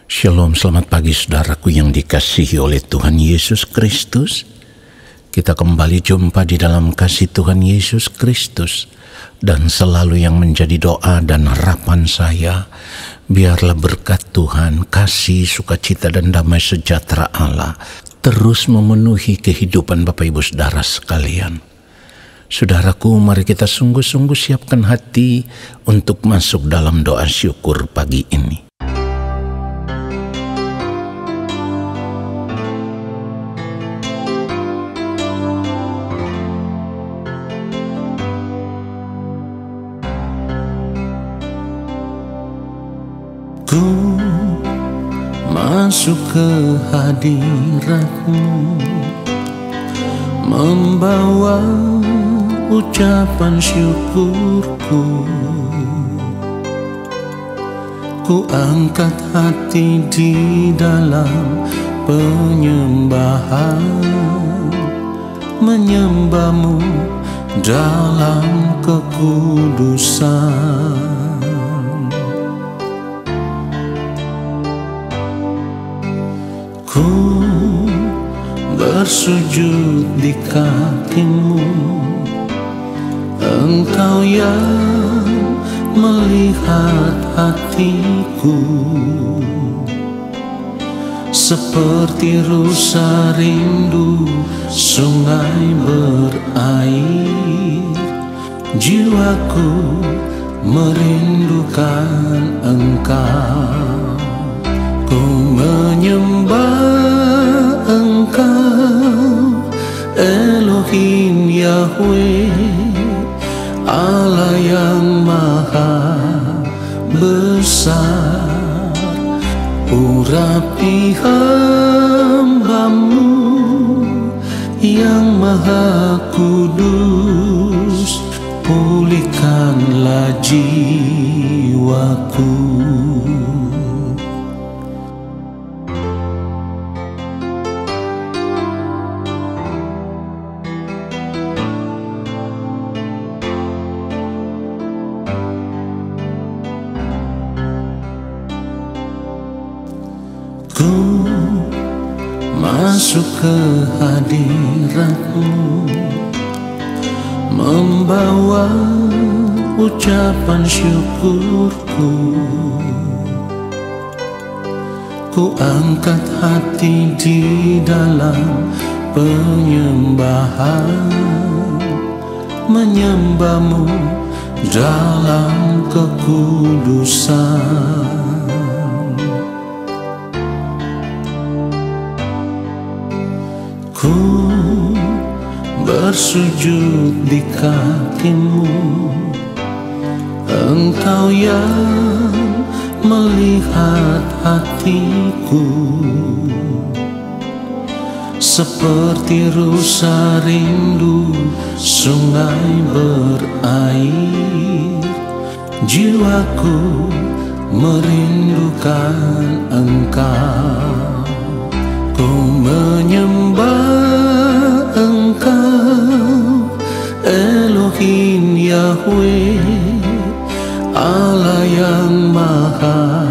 Shalom, selamat pagi saudaraku yang dikasihi oleh Tuhan Yesus Kristus. Kita kembali jumpa di dalam kasih Tuhan Yesus Kristus. Dan selalu yang menjadi doa dan harapan saya, biarlah berkat Tuhan, kasih, sukacita dan damai sejahtera Allah terus memenuhi kehidupan Bapak Ibu Saudara sekalian. Saudaraku, mari kita sungguh-sungguh siapkan hati untuk masuk dalam doa syukur pagi ini. Ku masuk ke hadirat-Mu, membawa ucapan syukurku. Ku angkat hati di dalam penyembahan, menyembah-Mu dalam kekudusan. Ku bersujud di kaki-Mu, Engkau yang melihat hatiku. Seperti rusa rindu sungai berair, jiwaku merindukan Engkau. Ku menyembah Engkau, Elohim Yahweh, Allah yang maha besar. Urapi hamba-Mu yang maha kudus, pulihkanlah jiwaku. Ku masuk ke hadirat-Mu, membawa ucapan syukurku. Ku angkat hati di dalam penyembahan, menyembah-Mu dalam kekudusan. Ku bersujud di kaki-Mu, Engkau yang melihat hatiku. Seperti rusa rindu sungai berair, jiwaku merindukan Engkau. Ku menyembah Engkau, Elohim Yahweh, Allah yang maha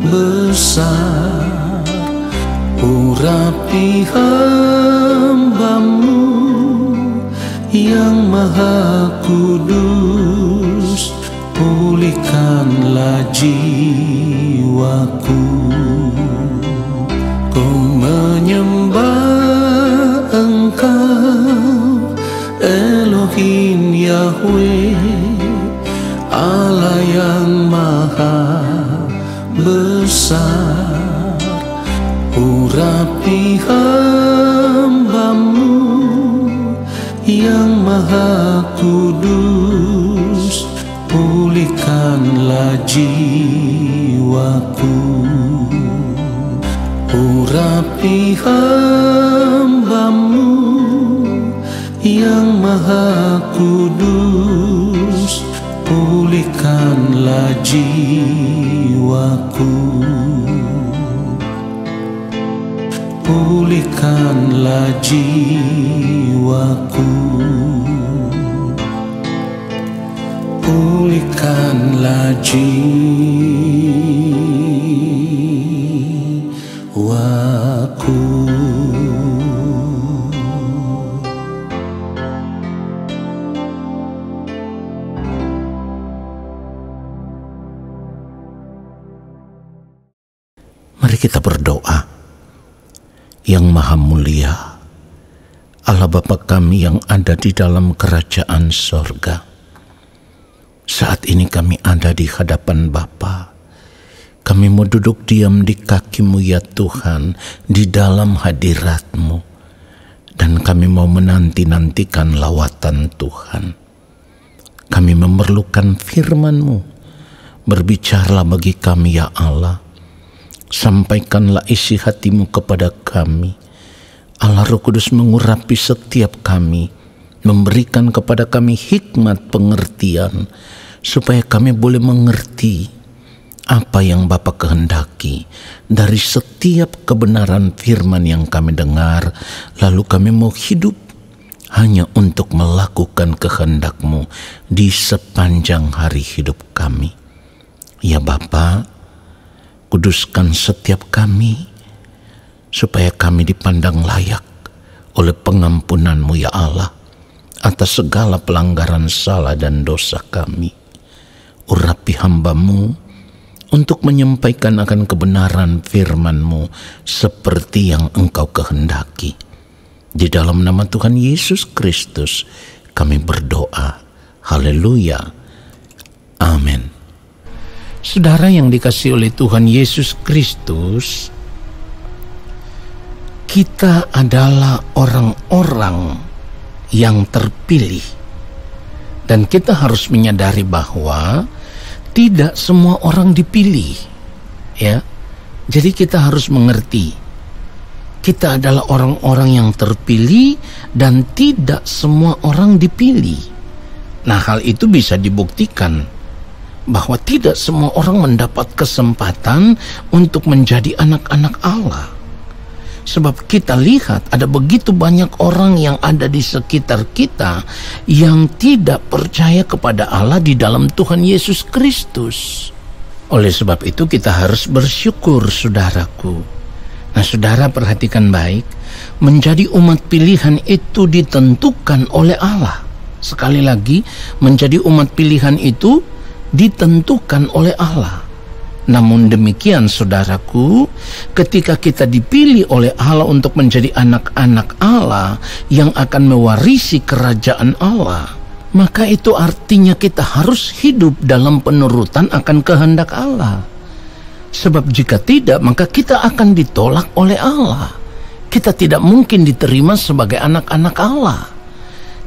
besar. Urapi hamba-Mu yang maha kudus, pulihkanlah jiwaku. Ku menyembah Engkau, Elohim Yahweh, Allah yang maha besar. Urapi hamba-Mu yang maha kudus, pulihkanlah jiwaku. Urapi hamba-Mu yang maha kudus, pulihkanlah jiwaku. Pulihkanlah jiwaku. Pulihkanlah jiwaku. aku. Mari kita berdoa. Yang Maha Mulia, Allah Bapa kami yang ada di dalam kerajaan sorga, saat ini kami ada di hadapan Bapa. Kami mau duduk diam di kaki-Mu ya Tuhan, di dalam hadirat-Mu. Dan kami mau menanti-nantikan lawatan Tuhan. Kami memerlukan firman-Mu. Berbicaralah bagi kami ya Allah. Sampaikanlah isi hati-Mu kepada kami. Allah Roh Kudus mengurapi setiap kami, memberikan kepada kami hikmat pengertian, supaya kami boleh mengerti apa yang Bapa kehendaki dari setiap kebenaran firman yang kami dengar, lalu kami mau hidup hanya untuk melakukan kehendak-Mu di sepanjang hari hidup kami. Ya Bapa, kuduskan setiap kami, supaya kami dipandang layak oleh pengampunan-Mu ya Allah, atas segala pelanggaran salah dan dosa kami. Urapi hamba-Mu untuk menyampaikan akan kebenaran firman-Mu seperti yang Engkau kehendaki. Di dalam nama Tuhan Yesus Kristus kami berdoa. Haleluya. Amin. Saudara yang dikasihi oleh Tuhan Yesus Kristus, kita adalah orang-orang yang terpilih. Dan kita harus menyadari bahwa tidak semua orang dipilih. Ya. Jadi kita harus mengerti, kita adalah orang-orang yang terpilih dan tidak semua orang dipilih. Nah, hal itu bisa dibuktikan bahwa tidak semua orang mendapat kesempatan untuk menjadi anak-anak Allah. Sebab kita lihat ada begitu banyak orang yang ada di sekitar kita yang tidak percaya kepada Allah di dalam Tuhan Yesus Kristus. Oleh sebab itu kita harus bersyukur, saudaraku. Nah, saudara perhatikan baik, menjadi umat pilihan itu ditentukan oleh Allah. Sekali lagi, menjadi umat pilihan itu ditentukan oleh Allah. Namun demikian saudaraku, ketika kita dipilih oleh Allah untuk menjadi anak-anak Allah yang akan mewarisi kerajaan Allah, maka itu artinya kita harus hidup dalam penurutan akan kehendak Allah. Sebab jika tidak, maka kita akan ditolak oleh Allah. Kita tidak mungkin diterima sebagai anak-anak Allah.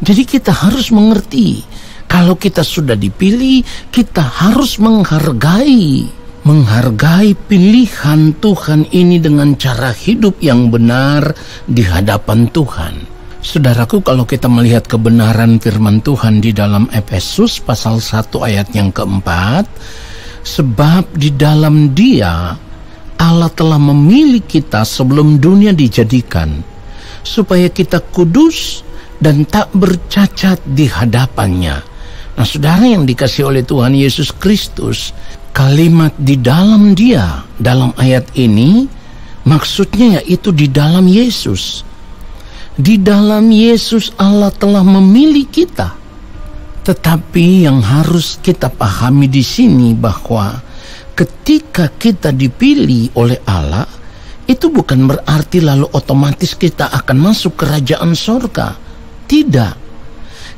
Jadi kita harus mengerti, kalau kita sudah dipilih, kita harus menghargai pilihan Tuhan ini dengan cara hidup yang benar di hadapan Tuhan. Saudaraku, kalau kita melihat kebenaran firman Tuhan di dalam Efesus pasal 1 ayat yang keempat, sebab di dalam Dia Allah telah memilih kita sebelum dunia dijadikan, supaya kita kudus dan tak bercacat di hadapannya. Nah, saudara yang dikasihi oleh Tuhan Yesus Kristus, kalimat di dalam Dia dalam ayat ini maksudnya yaitu di dalam Yesus. Di dalam Yesus Allah telah memilih kita. Tetapi yang harus kita pahami di sini bahwa ketika kita dipilih oleh Allah, itu bukan berarti lalu otomatis kita akan masuk kerajaan sorga. Tidak.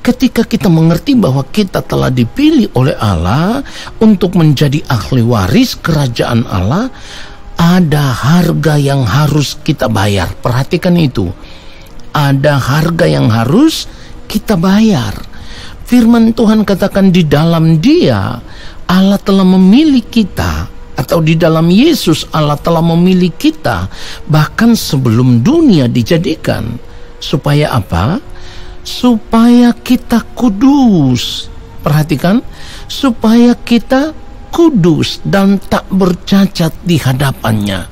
Ketika kita mengerti bahwa kita telah dipilih oleh Allah untuk menjadi ahli waris kerajaan Allah, ada harga yang harus kita bayar. Perhatikan itu. Ada harga yang harus kita bayar. Firman Tuhan katakan di dalam Dia Allah telah memilih kita, atau di dalam Yesus Allah telah memilih kita bahkan sebelum dunia dijadikan. Supaya apa? Supaya kita kudus. Perhatikan, supaya kita kudus dan tak bercacat di hadapannya.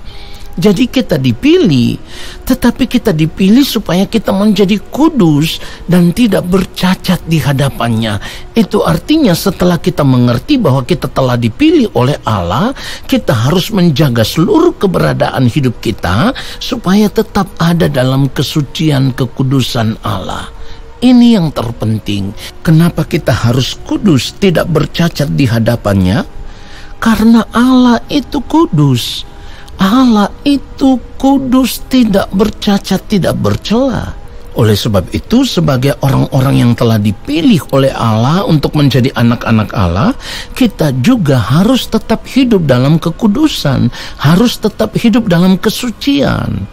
Jadi kita dipilih, tetapi kita dipilih supaya kita menjadi kudus dan tidak bercacat di hadapannya. Itu artinya setelah kita mengerti bahwa kita telah dipilih oleh Allah, kita harus menjaga seluruh keberadaan hidup kita supaya tetap ada dalam kesucian kekudusan Allah. Ini yang terpenting. Kenapa kita harus kudus, tidak bercacat di hadapannya? Karena Allah itu kudus. Allah itu kudus, tidak bercacat, tidak bercela. Oleh sebab itu, sebagai orang-orang yang telah dipilih oleh Allah untuk menjadi anak-anak Allah, kita juga harus tetap hidup dalam kekudusan, harus tetap hidup dalam kesucian.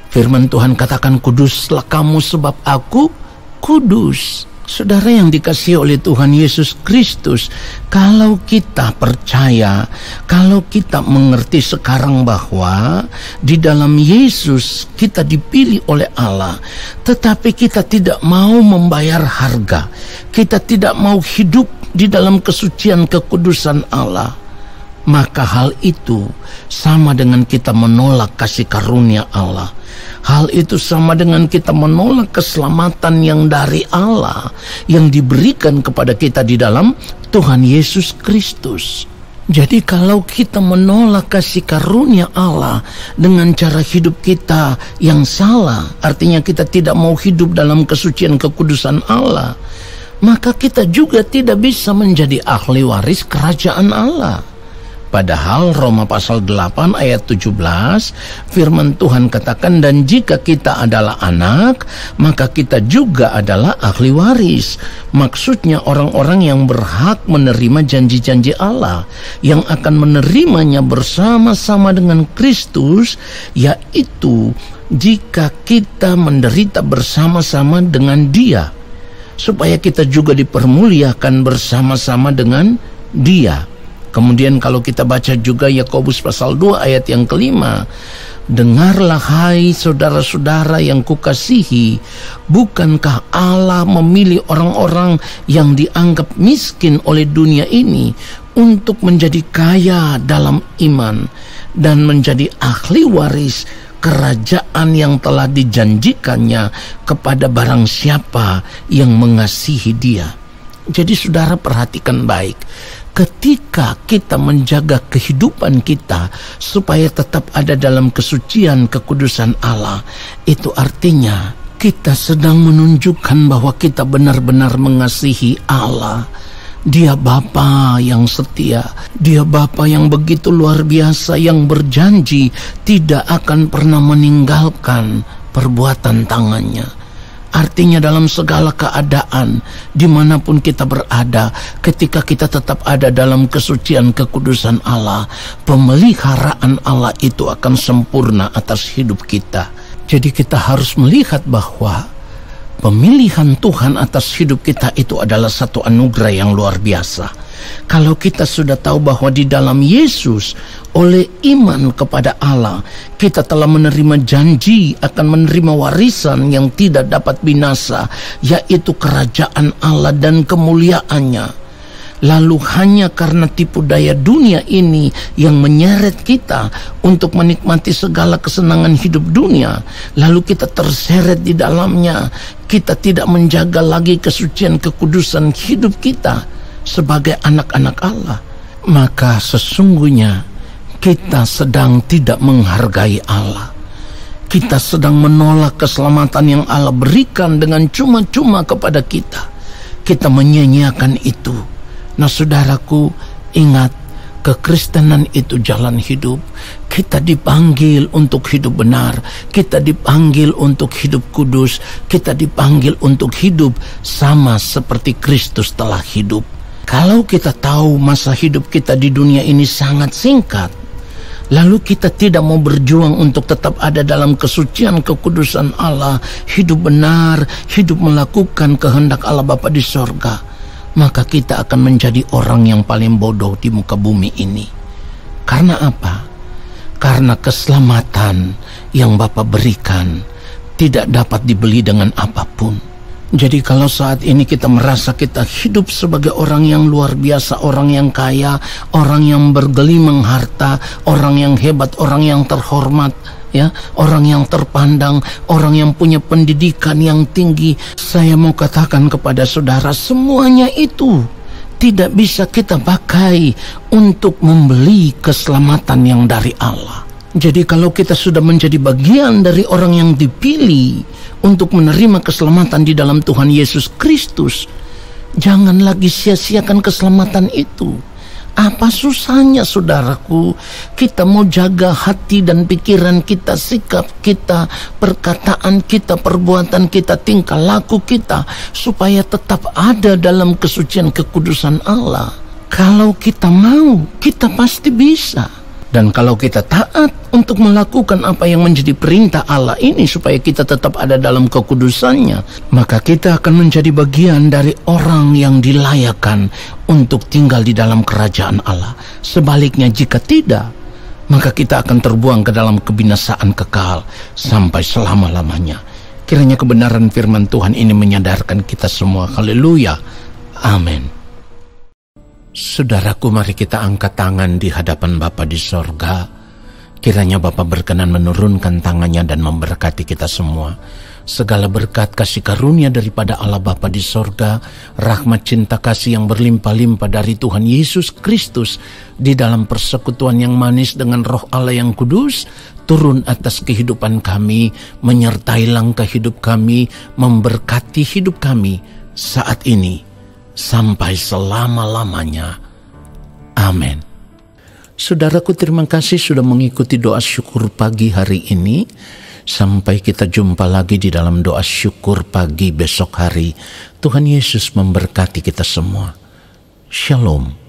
Firman Tuhan katakan, kuduslah kamu sebab aku kudus. Saudara yang dikasihi oleh Tuhan Yesus Kristus, kalau kita percaya, kalau kita mengerti sekarang bahwa di dalam Yesus kita dipilih oleh Allah, tetapi kita tidak mau membayar harga, kita tidak mau hidup di dalam kesucian kekudusan Allah, maka hal itu sama dengan kita menolak kasih karunia Allah. Hal itu sama dengan kita menolak keselamatan yang dari Allah, yang diberikan kepada kita di dalam Tuhan Yesus Kristus. Jadi kalau kita menolak kasih karunia Allah dengan cara hidup kita yang salah, artinya kita tidak mau hidup dalam kesucian kekudusan Allah, maka kita juga tidak bisa menjadi ahli waris kerajaan Allah. Padahal Roma pasal 8 ayat 17 firman Tuhan katakan, dan jika kita adalah anak, maka kita juga adalah ahli waris. Maksudnya orang-orang yang berhak menerima janji-janji Allah, yang akan menerimanya bersama-sama dengan Kristus, yaitu jika kita menderita bersama-sama dengan Dia, supaya kita juga dipermuliakan bersama-sama dengan Dia. Kemudian kalau kita baca juga Yakobus pasal 2 ayat yang kelima, dengarlah hai saudara-saudara yang kukasihi, bukankah Allah memilih orang-orang yang dianggap miskin oleh dunia ini untuk menjadi kaya dalam iman dan menjadi ahli waris kerajaan yang telah dijanjikannya kepada barang siapa yang mengasihi Dia. Jadi saudara perhatikan baik, ketika kita menjaga kehidupan kita supaya tetap ada dalam kesucian kekudusan Allah, itu artinya kita sedang menunjukkan bahwa kita benar-benar mengasihi Allah. Dia Bapa yang setia, Dia Bapa yang begitu luar biasa, yang berjanji tidak akan pernah meninggalkan perbuatan tangannya. Artinya dalam segala keadaan, dimanapun kita berada, ketika kita tetap ada dalam kesucian kekudusan Allah, pemeliharaan Allah itu akan sempurna atas hidup kita. Jadi kita harus melihat bahwa pemilihan Tuhan atas hidup kita itu adalah satu anugerah yang luar biasa. Kalau kita sudah tahu bahwa di dalam Yesus, oleh iman kepada Allah, kita telah menerima janji akan menerima warisan yang tidak dapat binasa, yaitu kerajaan Allah dan kemuliaannya. Lalu hanya karena tipu daya dunia ini yang menyeret kita untuk menikmati segala kesenangan hidup dunia, lalu kita terseret di dalamnya, kita tidak menjaga lagi kesucian kekudusan hidup kita sebagai anak-anak Allah, maka sesungguhnya kita sedang tidak menghargai Allah. Kita sedang menolak keselamatan yang Allah berikan dengan cuma-cuma kepada kita. Kita menyia-nyiakan itu. Nah saudaraku, ingat, kekristenan itu jalan hidup. Kita dipanggil untuk hidup benar, kita dipanggil untuk hidup kudus, kita dipanggil untuk hidup sama seperti Kristus telah hidup. Kalau kita tahu masa hidup kita di dunia ini sangat singkat, lalu kita tidak mau berjuang untuk tetap ada dalam kesucian kekudusan Allah, hidup benar, hidup melakukan kehendak Allah Bapa di sorga, maka kita akan menjadi orang yang paling bodoh di muka bumi ini. Karena apa? Karena keselamatan yang Bapa berikan tidak dapat dibeli dengan apapun. Jadi kalau saat ini kita merasa kita hidup sebagai orang yang luar biasa, orang yang kaya, orang yang bergelimang harta, orang yang hebat, orang yang terhormat, ya, orang yang terpandang, orang yang punya pendidikan yang tinggi, saya mau katakan kepada saudara, semuanya itu tidak bisa kita pakai untuk membeli keselamatan yang dari Allah. Jadi kalau kita sudah menjadi bagian dari orang yang dipilih untuk menerima keselamatan di dalam Tuhan Yesus Kristus, jangan lagi sia-siakan keselamatan itu. Apa susahnya saudaraku, kita mau jaga hati dan pikiran kita, sikap kita, perkataan kita, perbuatan kita, tingkah laku kita, supaya tetap ada dalam kesucian kekudusan Allah. Kalau kita mau, kita pasti bisa. Dan kalau kita taat untuk melakukan apa yang menjadi perintah Allah ini supaya kita tetap ada dalam kekudusannya, maka kita akan menjadi bagian dari orang yang dilayakkan untuk tinggal di dalam kerajaan Allah. Sebaliknya jika tidak, maka kita akan terbuang ke dalam kebinasaan kekal sampai selama-lamanya. Kiranya kebenaran firman Tuhan ini menyadarkan kita semua. Haleluya. Amin. Saudaraku, mari kita angkat tangan di hadapan Bapa di sorga. Kiranya Bapa berkenan menurunkan tangannya dan memberkati kita semua. Segala berkat kasih karunia daripada Allah Bapa di sorga, rahmat cinta kasih yang berlimpah-limpah dari Tuhan Yesus Kristus di dalam persekutuan yang manis dengan Roh Allah yang kudus, turun atas kehidupan kami, menyertai langkah hidup kami, memberkati hidup kami saat ini sampai selama-lamanya. Amin. Saudaraku, terima kasih sudah mengikuti doa syukur pagi hari ini. Sampai kita jumpa lagi di dalam doa syukur pagi besok hari. Tuhan Yesus memberkati kita semua. Shalom.